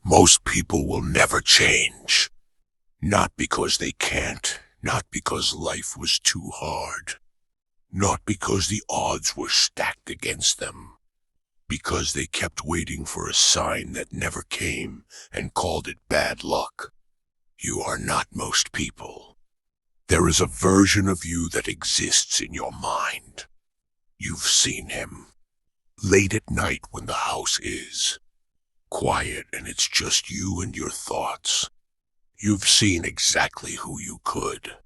Most people will never change. Not because they can't, not because life was too hard, not because the odds were stacked against them, because they kept waiting for a sign that never came and called it bad luck. You are not most people. There is a version of you that exists in your mind. You've seen him. Late at night when the house is quiet and it's just you and your thoughts. You've seen exactly who you could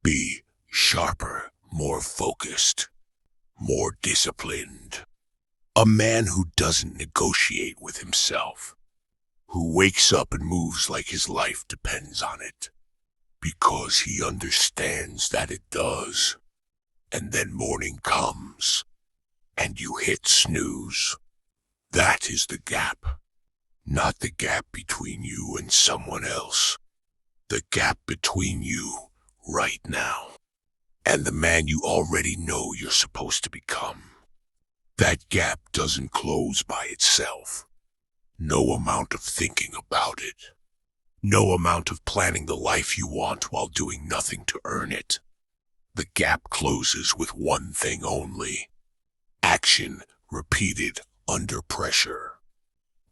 be: sharper, more focused, more disciplined. A man who doesn't negotiate with himself, who wakes up and moves like his life depends on it, because he understands that it does. And then morning comes, and you hit snooze. That is the gap. Not the gap between you and someone else. The gap between you right now and the man you already know you're supposed to become. That gap doesn't close by itself. No amount of thinking about it. No amount of planning the life you want while doing nothing to earn it. The gap closes with one thing only: action repeated under pressure.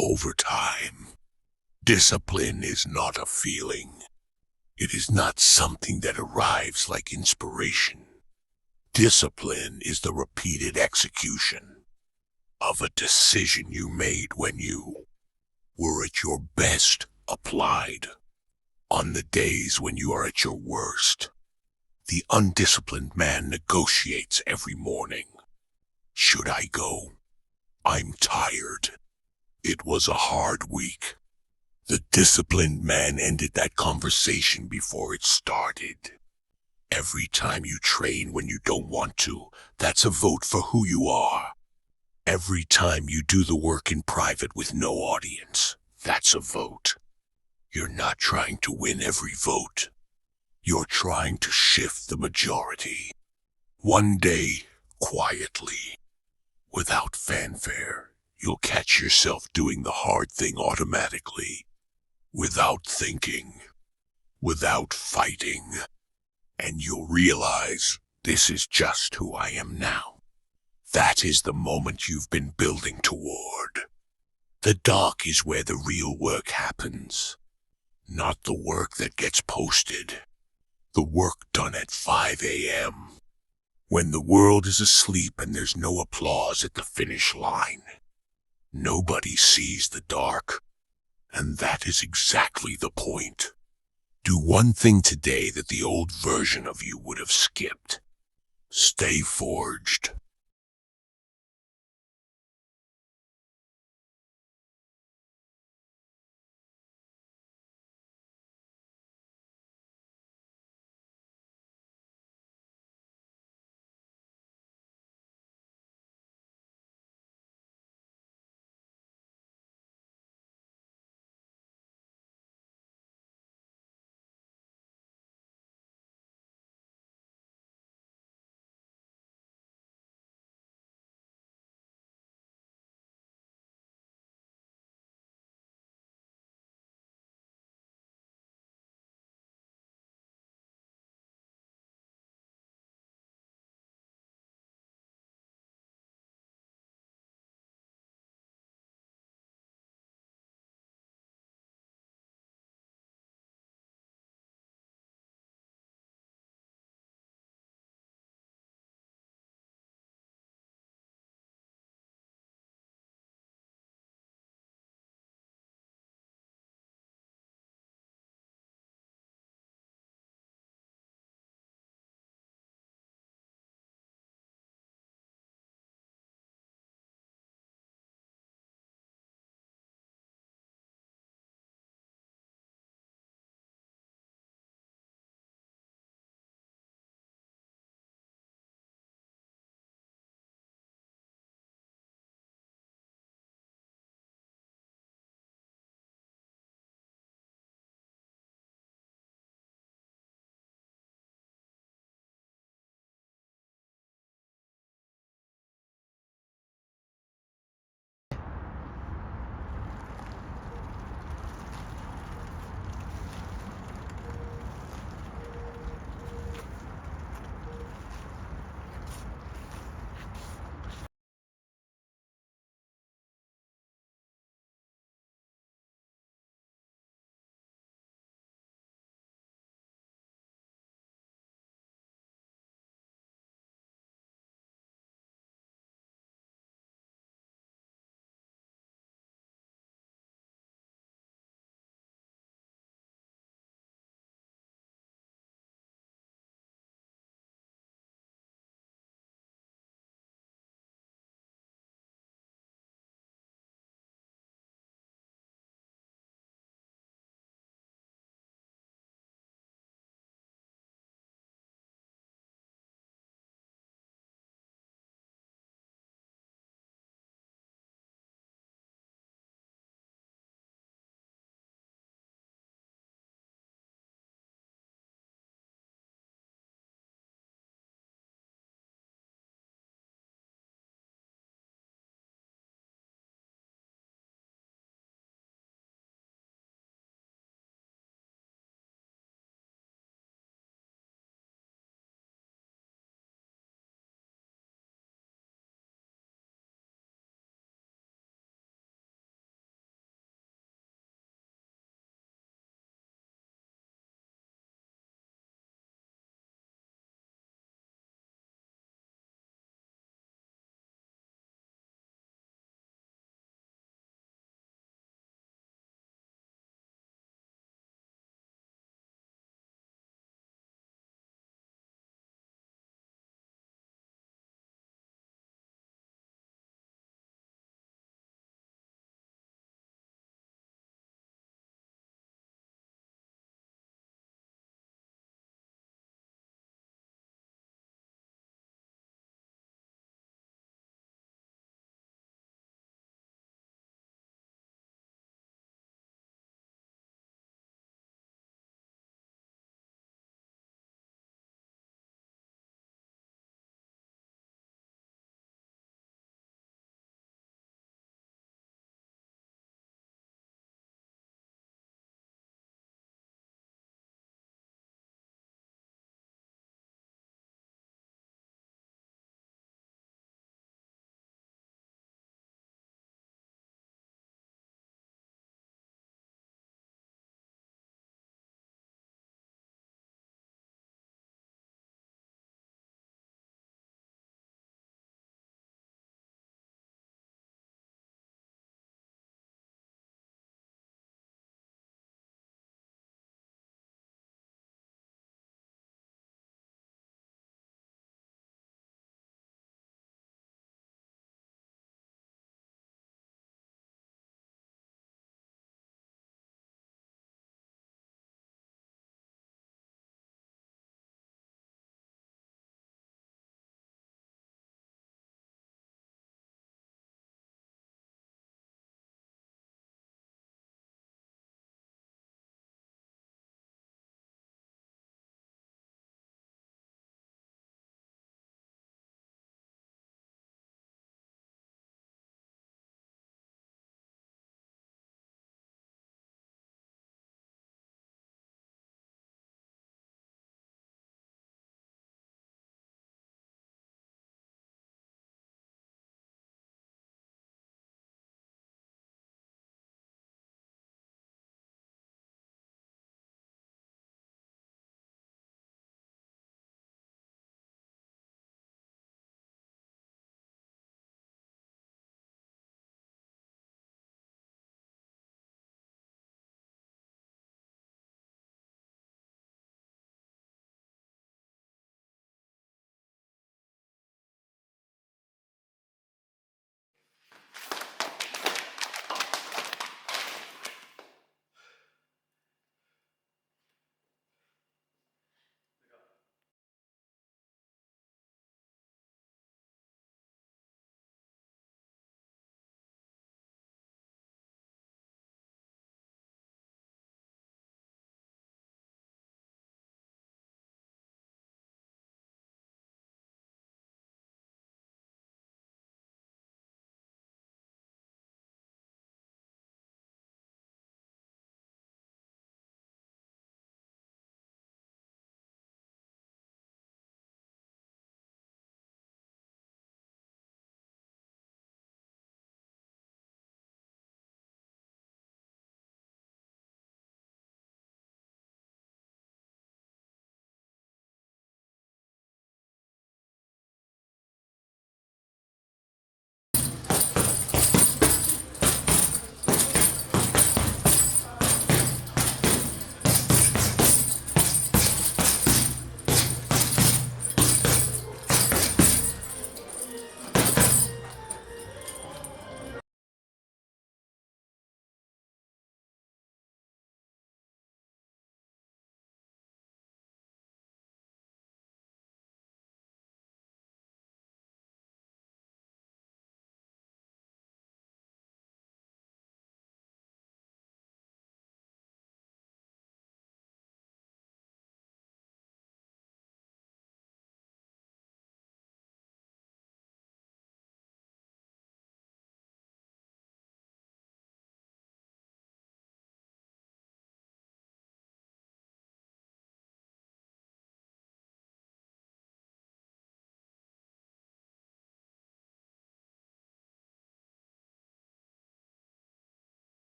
Over time. Discipline is not a feeling. It is not something that arrives like inspiration. Discipline is the repeated execution of a decision you made when you were at your best, applied on the days when you are at your worst. The undisciplined man negotiates every morning. Should I go? I'm tired. It was a hard week. The disciplined man ended that conversation before it started. Every time you train when you don't want to, that's a vote for who you are. Every time you do the work in private with no audience, that's a vote. You're not trying to win every vote. You're trying to shift the majority. One day, quietly, without fanfare, you'll catch yourself doing the hard thing automatically, without thinking, without fighting, and you'll realize this is just who I am now. That is the moment you've been building toward. The dark is where the real work happens, not the work that gets posted. The work done at 5 a.m., when the world is asleep and there's no applause at the finish line. Nobody sees the dark, and that is exactly the point. Do one thing today that the old version of you would have skipped. Stay forged.